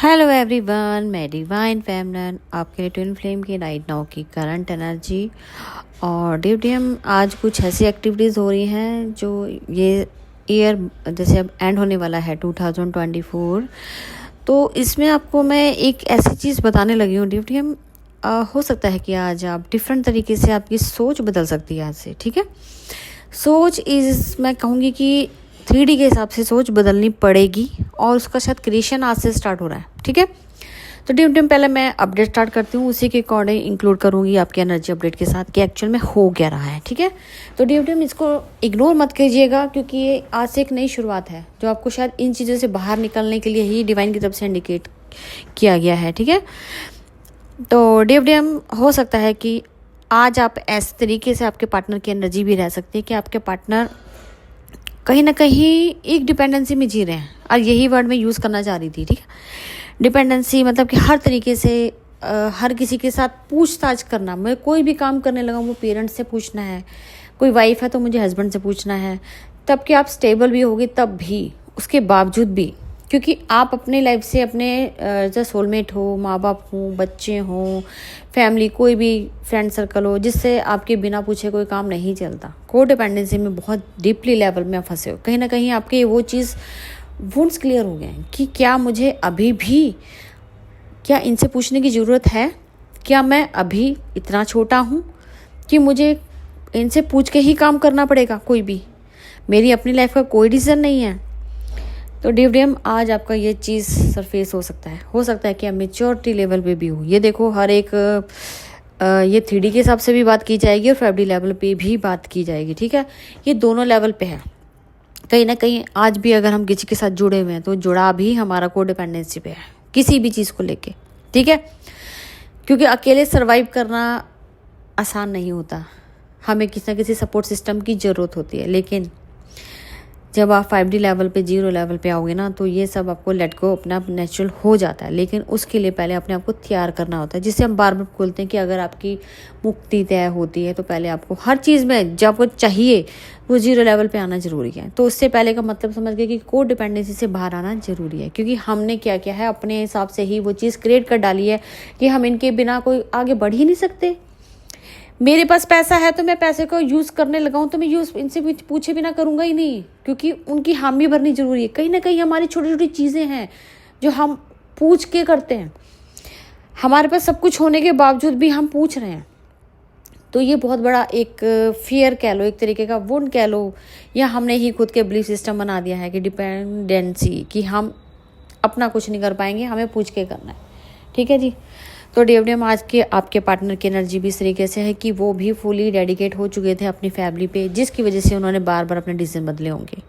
Hello everyone, मैं divine फेमनन आपके लिए ट्विन फ्लेम की राइट नाउ की करंट एनर्जी। और ड्यूटीएम आज कुछ ऐसी एक्टिविटीज़ हो रही हैं जो ये ईयर जैसे अब एंड होने वाला है 2024। तो इसमें आपको मैं एक ऐसी चीज़ बताने लगी हूँ ड्यूटीएम। हो सकता है कि आज आप डिफरेंट तरीके से आपकी सोच बदल सकती है आज से। ठीक है, सोच मैं कहूँगी कि 3D के हिसाब से सोच बदलनी पड़ेगी और उसका शायद क्रिएशन आज से स्टार्ट हो रहा है। ठीक है, तो ड्यूटीएम पहले मैं अपडेट स्टार्ट करती हूँ, उसी के अकॉर्डिंग इंक्लूड करूँगी आपके एनर्जी अपडेट के साथ कि एक्चुअल में हो क्या रहा है। ठीक है, तो ड्यूटीएम इसको इग्नोर मत कीजिएगा क्योंकि ये आज से एक नई शुरुआत है जो आपको शायद इन चीज़ों से बाहर निकलने के लिए ही डिवाइन की तरफ से इंडिकेट किया गया है। ठीक है, तो ड्यूटीएम हो सकता है कि आज आप ऐसे तरीके से आपके पार्टनर की एनर्जी भी रह सकती है कि आपके पार्टनर कहीं ना कहीं एक डिपेंडेंसी में जी रहे हैं। और यही वर्ड मैं यूज़ करना चाह रही थी। ठीक है, डिपेंडेंसी मतलब कि हर तरीके से हर किसी के साथ पूछताछ करना। मैं कोई भी काम करने लगा वो पेरेंट्स से पूछना है, कोई वाइफ है तो मुझे हस्बैंड से पूछना है। तब कि आप स्टेबल भी होगी तब भी, उसके बावजूद भी, क्योंकि आप अपने लाइफ से अपने जो सोलमेट हो, माँ बाप हो, बच्चे हों, फैमिली, कोई भी फ्रेंड सर्कल हो जिससे आपके बिना पूछे कोई काम नहीं चलता। को डिपेंडेंसी में बहुत डीपली लेवल में फंसे हो। कहीं ना कहीं आपके वो चीज़ वुंड्स क्लियर हो गए हैं कि क्या मुझे अभी भी क्या इनसे पूछने की ज़रूरत है? क्या मैं अभी इतना छोटा हूँ कि मुझे इनसे पूछ के ही काम करना पड़ेगा? कोई भी मेरी अपनी लाइफ का कोई डिसीजन नहीं है। तो ड्यूटीएम आज आपका ये चीज़ सरफेस हो सकता है कि आप मेच्योरिटी लेवल पे भी हो। ये देखो, हर एक ये 3D के हिसाब से भी बात की जाएगी और 5D लेवल पे भी बात की जाएगी। ठीक है, ये दोनों लेवल पे है। कहीं ना कहीं आज भी अगर हम किसी के साथ जुड़े हुए हैं तो जुड़ा भी हमारा को डिपेंडेंसी पे है किसी भी चीज़ को लेके। ठीक है, क्योंकि अकेले सर्वाइव करना आसान नहीं होता, हमें किसी ना किसी सपोर्ट सिस्टम की ज़रूरत होती है। लेकिन जब आप 5D लेवल पे, 0 लेवल पे आओगे ना, तो ये सब आपको लेट गो अपना नेचुरल हो जाता है। लेकिन उसके लिए पहले अपने आप को तैयार करना होता है, जिससे हम बार बार बोलते हैं कि अगर आपकी मुक्ति तय होती है तो पहले आपको हर चीज़ में जब आपको चाहिए वो 0 लेवल पे आना ज़रूरी है। तो उससे पहले का मतलब समझ गए कि को डिपेंडेंसी से बाहर आना ज़रूरी है, क्योंकि हमने क्या किया है, अपने हिसाब से ही वो चीज़ क्रिएट कर डाली है कि हम इनके बिना कोई आगे बढ़ ही नहीं सकते। मेरे पास पैसा है तो मैं पैसे को यूज़ करने लगा हूँ तो मैं यूज़ इनसे पूछे बिना करूँगा ही नहीं, क्योंकि उनकी हामी भरनी ज़रूरी है। कहीं ना कहीं हमारी छोटी छोटी चीज़ें हैं जो हम पूछ के करते हैं। हमारे पास सब कुछ होने के बावजूद भी हम पूछ रहे हैं, तो ये बहुत बड़ा एक फियर कह लो, एक तरीके का वुंड कह लो, या हमने ही खुद के बिलीफ सिस्टम बना दिया है कि डिपेंडेंसी, कि हम अपना कुछ नहीं कर पाएंगे, हमें पूछ के करना है। ठीक है जी, तो ड्यूटीएम आज के आपके पार्टनर की एनर्जी भी इस तरीके से है कि वो भी फुली डेडिकेट हो चुके थे अपनी फैमिली पे, जिसकी वजह से उन्होंने बार बार अपने डिसीजन बदले होंगे।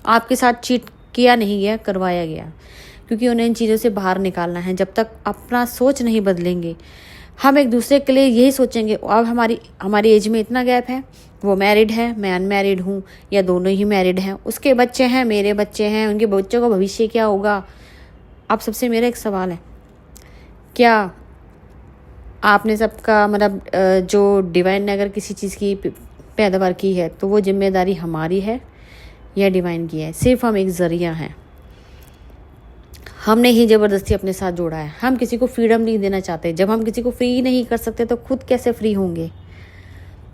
आपके साथ चीट किया नहीं गया, करवाया गया, क्योंकि उन्हें इन चीज़ों से बाहर निकालना है। जब तक अपना सोच नहीं बदलेंगे, हम एक दूसरे के लिए यही सोचेंगे। अब हमारी एज में इतना गैप है, वो मैरिड है, मैं अनमैरिड हूँ, या दोनों ही मैरिड हैं, उसके बच्चे हैं, मेरे बच्चे हैं, उनके बच्चों का भविष्य क्या होगा। अब सबसे मेरा एक सवाल है, क्या आपने सबका मतलब जो डिवाइन ने अगर किसी चीज़ की पैदावार की है तो वो जिम्मेदारी हमारी है या डिवाइन की है? सिर्फ हम एक ज़रिया हैं, हमने ही ज़बरदस्ती अपने साथ जोड़ा है। हम किसी को फ्रीडम नहीं देना चाहते। जब हम किसी को फ्री नहीं कर सकते तो खुद कैसे फ्री होंगे?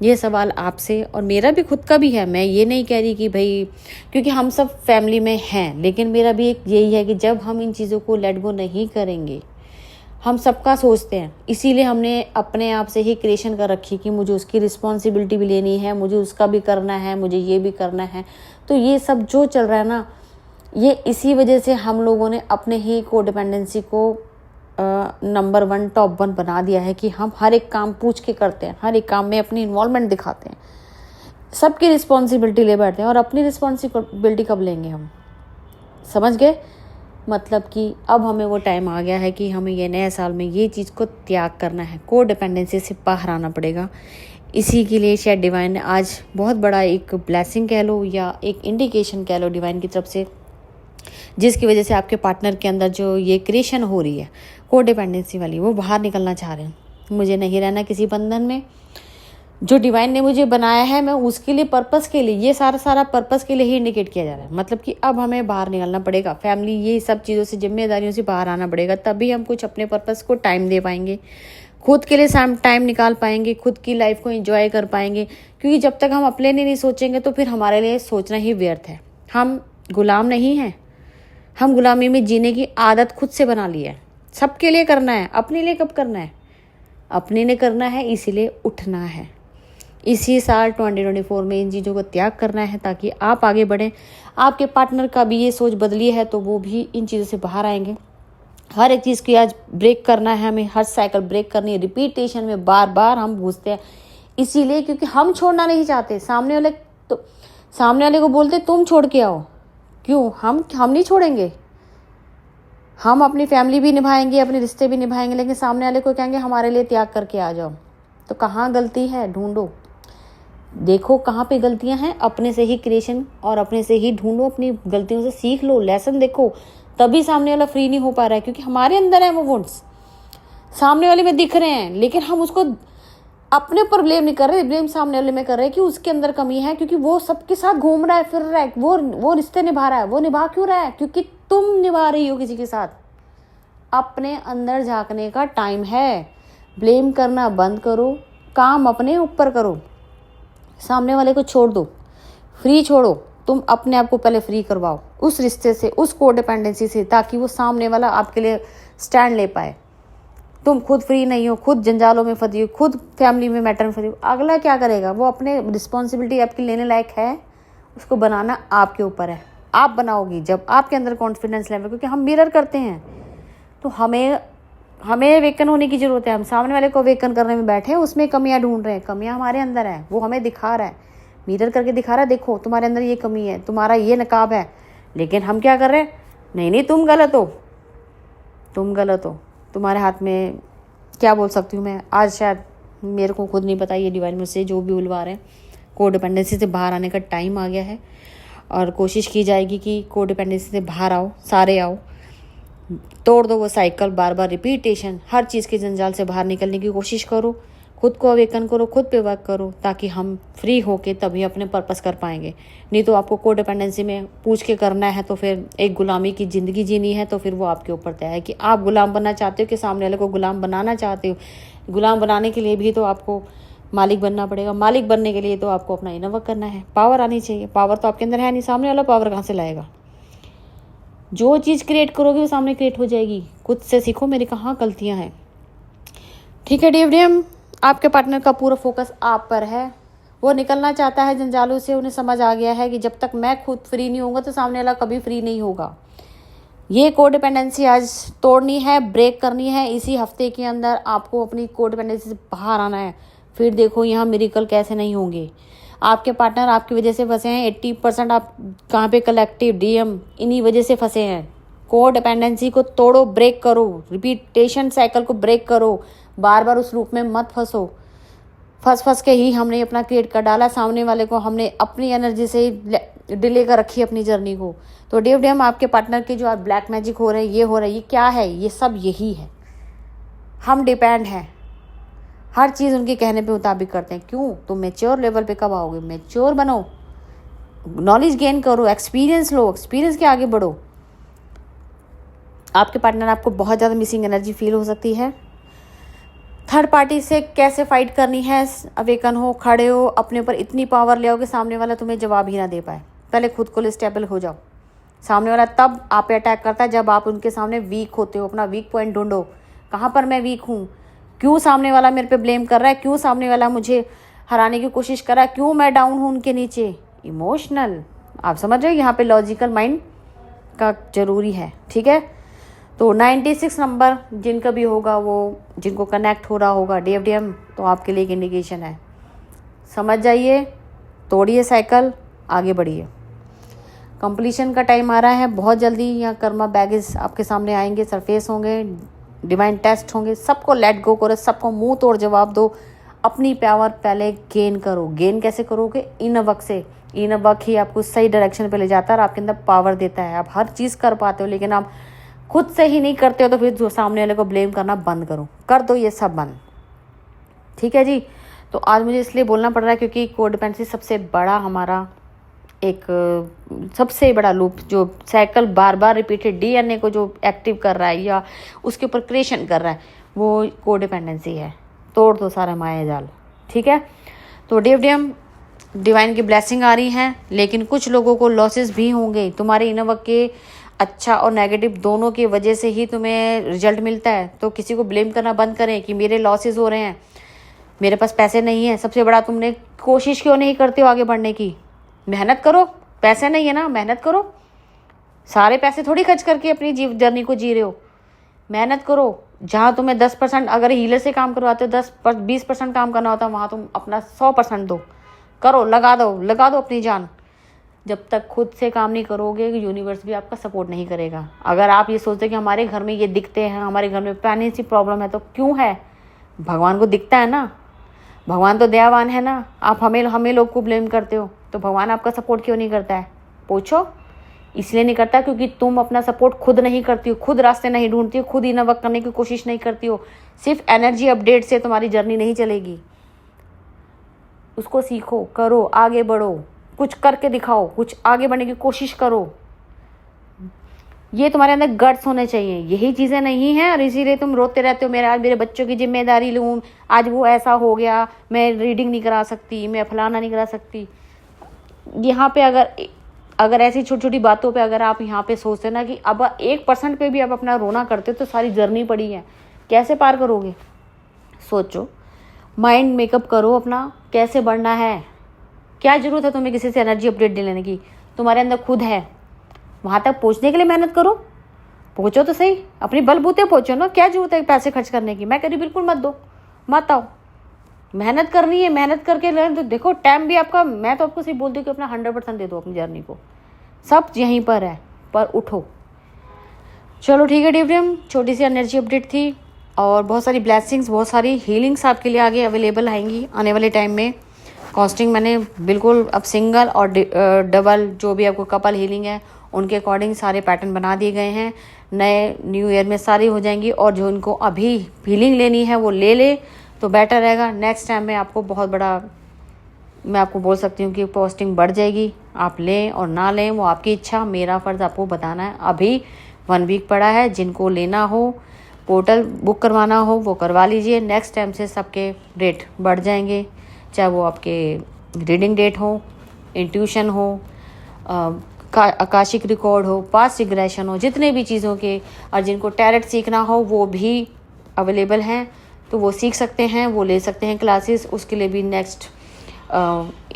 ये सवाल आपसे और मेरा भी खुद का भी है। मैं ये नहीं कह रही कि भाई, क्योंकि हम सब फैमिली में हैं, लेकिन मेरा भी एक यही है कि जब हम इन चीज़ों को लेट गो नहीं करेंगे, हम सबका सोचते हैं, इसीलिए हमने अपने आप से ही क्रिएशन कर रखी कि मुझे उसकी रिस्पॉन्सिबिलिटी भी लेनी है, मुझे उसका भी करना है, मुझे ये भी करना है। तो ये सब जो चल रहा है ना, ये इसी वजह से हम लोगों ने अपने ही को डिपेंडेंसी को नंबर 1 टॉप 1 बना दिया है कि हम हर एक काम पूछ के करते हैं, हर एक काम में अपनी इन्वॉल्वमेंट दिखाते हैं, सबकी रिस्पॉन्सिबिलिटी ले बैठते हैं। और अपनी रिस्पॉन्सिबिलिटी कब लेंगे हम? समझ गए? मतलब कि अब हमें वो टाइम आ गया है कि हमें ये नए साल में ये चीज़ को त्याग करना है, को डिपेंडेंसी से बाहर आना पड़ेगा। इसी के लिए शायद डिवाइन ने आज बहुत बड़ा एक ब्लेसिंग कह लो या एक इंडिकेशन कह लो डिवाइन की तरफ से, जिसकी वजह से आपके पार्टनर के अंदर जो ये क्रिएशन हो रही है को डिपेंडेंसी वाली, वो बाहर निकलना चाह रहे हैं। मुझे नहीं रहना किसी बंधन में, जो डिवाइन ने मुझे बनाया है मैं उसके लिए, पर्पस के लिए, ये सारा पर्पस के लिए ही इंडिकेट किया जा रहा है। मतलब कि अब हमें बाहर निकलना पड़ेगा, फैमिली ये सब चीज़ों से, जिम्मेदारियों से बाहर आना पड़ेगा, तभी हम कुछ अपने पर्पस को टाइम दे पाएंगे, खुद के लिए टाइम निकाल पाएंगे, खुद की लाइफ को एंजॉय कर पाएंगे। क्योंकि जब तक हम अपने लिए नहीं सोचेंगे तो फिर हमारे लिए सोचना ही व्यर्थ है। हम गुलाम नहीं हैं, हम गुलामी में जीने की आदत खुद से बना ली है। सबके लिए करना है, अपने लिए कब करना है? अपने लिए करना है, इसीलिए उठना है। इसी साल 2024 में इन चीज़ों को त्याग करना है ताकि आप आगे बढ़ें। आपके पार्टनर का भी ये सोच बदली है तो वो भी इन चीज़ों से बाहर आएंगे। हर एक चीज़ की आज ब्रेक करना है हमें, हर साइकिल ब्रेक करनी है। रिपीटेशन में बार बार हम घुसते हैं, इसीलिए क्योंकि हम छोड़ना नहीं चाहते। सामने वाले को बोलते तुम छोड़ के आओ, क्यों? हम नहीं छोड़ेंगे। हम अपनी फैमिली भी निभाएंगे, अपने रिश्ते भी निभाएंगे, लेकिन सामने वाले को कहेंगे हमारे लिए त्याग करके आ जाओ। तो कहाँ गलती है? ढूंढो, देखो कहाँ पे गलतियां हैं, अपने से ही क्रिएशन और अपने से ही ढूंढो, अपनी गलतियों से सीख लो, लेसन देखो। तभी सामने वाला फ्री नहीं हो पा रहा है, क्योंकि हमारे अंदर है वो वुंड्स, सामने वाले में दिख रहे हैं, लेकिन हम उसको अपने ऊपर ब्लेम नहीं कर रहे, ब्लेम सामने वाले में कर रहे हैं कि उसके अंदर कमी है, क्योंकि वो सबके साथ घूम रहा है, फिर रहा है, वो रिश्ते निभा रहा है। वो निभा क्यों रहा है? क्योंकि तुम निभा रही हो किसी के साथ। अपने अंदर झांकने का टाइम है। ब्लेम करना बंद करो, काम अपने ऊपर करो, सामने वाले को छोड़ दो, फ्री छोड़ो। तुम अपने आप को पहले फ्री करवाओ उस रिश्ते से, उस कोडिपेंडेंसी से, ताकि वो सामने वाला आपके लिए स्टैंड ले पाए। तुम खुद फ्री नहीं हो, खुद जंजालों में फंसी हो, खुद फैमिली में मैटर में फंसी हो, अगला क्या करेगा? वो अपने रिस्पॉन्सिबिलिटी आपकी लेने लायक है, उसको बनाना आपके ऊपर है। आप बनाओगी जब आपके अंदर कॉन्फिडेंस लेवल, क्योंकि हम मिरर करते हैं, तो हमें वेकन होने की जरूरत है। हम सामने वाले को वेकन करने में बैठे हैं, उसमें कमियां ढूंढ रहे हैं। कमियां हमारे अंदर है, वो हमें दिखा रहा है, मिरर करके दिखा रहा है, देखो तुम्हारे अंदर ये कमी है, तुम्हारा ये नकाब है। लेकिन हम क्या कर रहे हैं? नहीं तुम गलत हो, तुम गलत हो, तुम्हारे हाथ में, क्या बोल सकती हूँ मैं आज, शायद मेरे को खुद नहीं पता, ये डिवाइन मुझसे जो भी उलवा रहे हैं। कोडिपेंडेंसी से बाहर आने का टाइम आ गया है और कोशिश की जाएगी कि कोडिपेंडेंसी से बाहर आओ, सारे आओ, तोड़ दो वो साइकिल, बार बार रिपीटेशन, हर चीज़ के जंजाल से बाहर निकलने की कोशिश करो, खुद को अवेकन करो, खुद पे वर्क करो, ताकि हम फ्री होके तभी अपने पर्पस कर पाएंगे। नहीं तो आपको कोडिपेंडेंसी में पूछ के करना है तो फिर एक गुलामी की ज़िंदगी जीनी है, तो फिर वो आपके ऊपर तय है कि आप गुलाम बनना चाहते हो कि सामने वाले को गुलाम बनाना चाहते हो। गुलाम बनाने के लिए भी तो आपको मालिक बनना पड़ेगा, मालिक बनने के लिए तो आपको अपना इनर वर्क करना है, पावर आनी चाहिए। पावर तो आपके अंदर है नहीं, सामने वाला पावर कहाँ से लाएगा? जो चीज़ क्रिएट करोगे वो सामने क्रिएट हो जाएगी। खुद से सीखो मेरी कहाँ गलतियाँ हैं। ठीक है DFDM, आपके पार्टनर का पूरा फोकस आप पर है। वो निकलना चाहता है जंजालों से। उन्हें समझ आ गया है कि जब तक मैं खुद फ्री नहीं होऊंगा तो सामने वाला कभी फ्री नहीं होगा। ये कोडिपेंडेंसी आज तोड़नी है, ब्रेक करनी है। इसी हफ्ते के अंदर आपको अपनी कोडिपेंडेंसी से बाहर आना है। फिर देखो यहाँ मिरेकल कैसे नहीं होंगे। आपके पार्टनर आपकी वजह से फंसे हैं। 80% आप कहाँ पे? कलेक्टिव DM इन्हीं वजह से फंसे हैं। कोडिपेंडेंसी को तोड़ो, ब्रेक करो, रिपीटेशन साइकिल को ब्रेक करो, बार बार उस लूप में मत फंसो। फंस के ही हमने अपना क्रिएट कर डाला, सामने वाले को हमने अपनी एनर्जी से ही डिले कर रखी अपनी जर्नी को। तो DFDM, आपके पार्टनर के जो आज ब्लैक मैजिक हो रहे हैं, ये हो रहा है, ये क्या है? ये सब यही है। हम डिपेंड हैं, हर चीज़ उनके कहने पे मुताबिक करते हैं। क्यों? तुम मैच्योर लेवल पे कब आओगे? मैच्योर बनो, नॉलेज गेन करो, एक्सपीरियंस लो, एक्सपीरियंस के आगे बढ़ो। आपके पार्टनर आपको बहुत ज़्यादा मिसिंग एनर्जी फील हो सकती है। थर्ड पार्टी से कैसे फाइट करनी है? अवेकन हो, खड़े हो, अपने ऊपर इतनी पावर ले आओ कि सामने वाला तुम्हें जवाब ही ना दे पाए। पहले खुद को स्टेबल हो जाओ। सामने वाला तब आप पे अटैक करता है जब आप उनके सामने वीक होते हो। अपना वीक पॉइंट ढूंढो, कहाँ पर मैं वीक हूँ, क्यों सामने वाला मेरे पे ब्लेम कर रहा है, क्यों सामने वाला मुझे हराने की कोशिश कर रहा है, क्यों मैं डाउन हूँ उनके नीचे। इमोशनल, आप समझ रहे हो, यहाँ पे लॉजिकल माइंड का जरूरी है। ठीक है, तो 96 नंबर जिनका भी होगा, वो जिनको कनेक्ट हो रहा होगा DFDM, तो आपके लिए एक इंडिकेशन है। समझ जाइए, तोड़िए साइकिल, आगे बढ़िए। कंप्लीशन का टाइम आ रहा है बहुत जल्दी। यहाँ कर्मा बैगेज आपके सामने आएंगे, सरफेस होंगे, डिवाइन टेस्ट होंगे। सबको लेट गो करो, सबको मुंह तोड़ जवाब दो। अपनी पावर पहले गेन करो। गेन कैसे करोगे? इनर वर्क से। इनर वर्क ही आपको सही डायरेक्शन पे ले जाता है और आपके अंदर पावर देता है। आप हर चीज़ कर पाते हो, लेकिन आप खुद से ही नहीं करते हो, तो फिर जो सामने वाले को ब्लेम करना बंद करो, कर दो ये सब बंद। ठीक है जी, तो आज मुझे इसलिए बोलना पड़ रहा है क्योंकि कोडिपेंडेंसी सबसे बड़ा हमारा एक सबसे बड़ा लूप जो साइकिल बार बार रिपीटेड डीएनए को जो एक्टिव कर रहा है या उसके ऊपर क्रिएशन कर रहा है वो कोडिपेंडेंसी है। तोड़ दो सारा माया जाल, ठीक है। तो डिविडियम डिवाइन की ब्लेसिंग आ रही है, लेकिन कुछ लोगों को लॉसेस भी होंगे। तुम्हारे इनर वर्क के अच्छा और नेगेटिव दोनों की वजह से ही तुम्हें रिजल्ट मिलता है। तो किसी को ब्लेम करना बंद करें कि मेरे लॉसेस हो रहे हैं, मेरे पास पैसे नहीं है। सबसे बड़ा तुमने कोशिश क्यों नहीं करते हो आगे बढ़ने की? मेहनत करो, पैसे नहीं है ना, मेहनत करो। सारे पैसे थोड़ी खर्च करके अपनी जर्नी को जी रहे हो। मेहनत करो। जहाँ तुम्हें 10% अगर हीलर से काम करवाते हो 10-20% काम करना होता है, वहाँ तुम अपना 100% दो, करो, लगा दो अपनी जान। जब तक खुद से काम नहीं करोगे यूनिवर्स भी आपका सपोर्ट नहीं करेगा। अगर आप ये सोचते कि हमारे घर में ये दिखते हैं, हमारे घर में फाइनेंशियल प्रॉब्लम है, तो क्यों है? भगवान को दिखता है ना, भगवान तो दयावान है ना। आप हमें लोग को ब्लेम करते हो, तो भगवान आपका सपोर्ट क्यों नहीं करता है? पूछो। इसलिए नहीं करता क्योंकि तुम अपना सपोर्ट खुद नहीं करती हो, खुद रास्ते नहीं ढूंढती हो, खुद इनर वर्क करने की कोशिश नहीं करती हो। सिर्फ एनर्जी अपडेट से तुम्हारी जर्नी नहीं चलेगी। उसको सीखो, करो, आगे बढ़ो, कुछ करके दिखाओ, कुछ आगे बढ़ने की कोशिश करो। ये तुम्हारे अंदर गट्स होने चाहिए। यही चीज़ें नहीं हैं और इसीलिए तुम रोते रहते हो, आज मेरे बच्चों की जिम्मेदारी लूँ, आज वो ऐसा हो गया, मैं रीडिंग नहीं करा सकती, मैं फलाना नहीं करा सकती। यहाँ पे अगर ऐसी छोटी छोटी बातों पे अगर आप यहाँ पे सोचते ना कि अब 1% पे भी आप अपना रोना करते हो तो सारी जर्नी पड़ी है, कैसे पार करोगे? सोचो, माइंड मेकअप करो अपना, कैसे बढ़ना है। क्या ज़रूरत है तुम्हें किसी से एनर्जी अपडेट लेने की? तुम्हारे अंदर खुद है। वहाँ तक पहुँचने के लिए मेहनत करो, पहुँचो तो सही, अपनी बलबूते पहुँचो ना। क्या जरूरत है पैसे खर्च करने की? मैं कह रही बिल्कुल मत दो, मत आओ। मेहनत करनी है, मेहनत करके तो देखो टाइम भी आपका, मैं तो आपको सिर्फ बोलती हूँ कि अपना 100% दे दो अपनी जर्नी को। सब यहीं पर है, पर उठो। चलो ठीक है डिविडियम, छोटी सी एनर्जी अपडेट थी और बहुत सारी ब्लेसिंग्स, बहुत सारी हीलिंग्स आपके लिए आगे अवेलेबल आएंगी आने वाले टाइम में। कॉस्टिंग मैंने बिल्कुल अब सिंगल और डबल जो भी आपको कपल हीलिंग है उनके अकॉर्डिंग सारे पैटर्न बना दिए गए हैं। नए न्यू ईयर में सारी हो जाएंगी और जो उनको अभी हीलिंग लेनी है वो ले तो बेटर रहेगा। नेक्स्ट टाइम में आपको बहुत बड़ा, मैं आपको बोल सकती हूँ कि पोस्टिंग बढ़ जाएगी। आप लें और ना लें वो आपकी इच्छा, मेरा फ़र्ज़ आपको बताना है। अभी 1 वीक पड़ा है, जिनको लेना हो, पोर्टल बुक करवाना हो वो करवा लीजिए। नेक्स्ट टाइम से सबके रेट बढ़ जाएंगे, चाहे वो आपके रीडिंग डेट हो, इंट्यूशन हो, आकाशिक रिकॉर्ड हो, पास्ट रिग्रेशन हो, जितने भी चीज़ों के, और जिनको टैरेट सीखना हो वो भी अवेलेबल हैं, तो वो सीख सकते हैं, वो ले सकते हैं क्लासेस। उसके लिए भी नेक्स्ट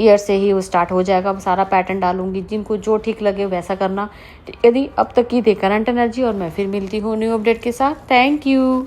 ईयर से ही वो स्टार्ट हो जाएगा। सारा पैटर्न डालूंगी, जिनको जो ठीक लगे वैसा करना। यदि अब तक की थी करंट एनर्जी और मैं फिर मिलती हूँ न्यू अपडेट के साथ। Thank you.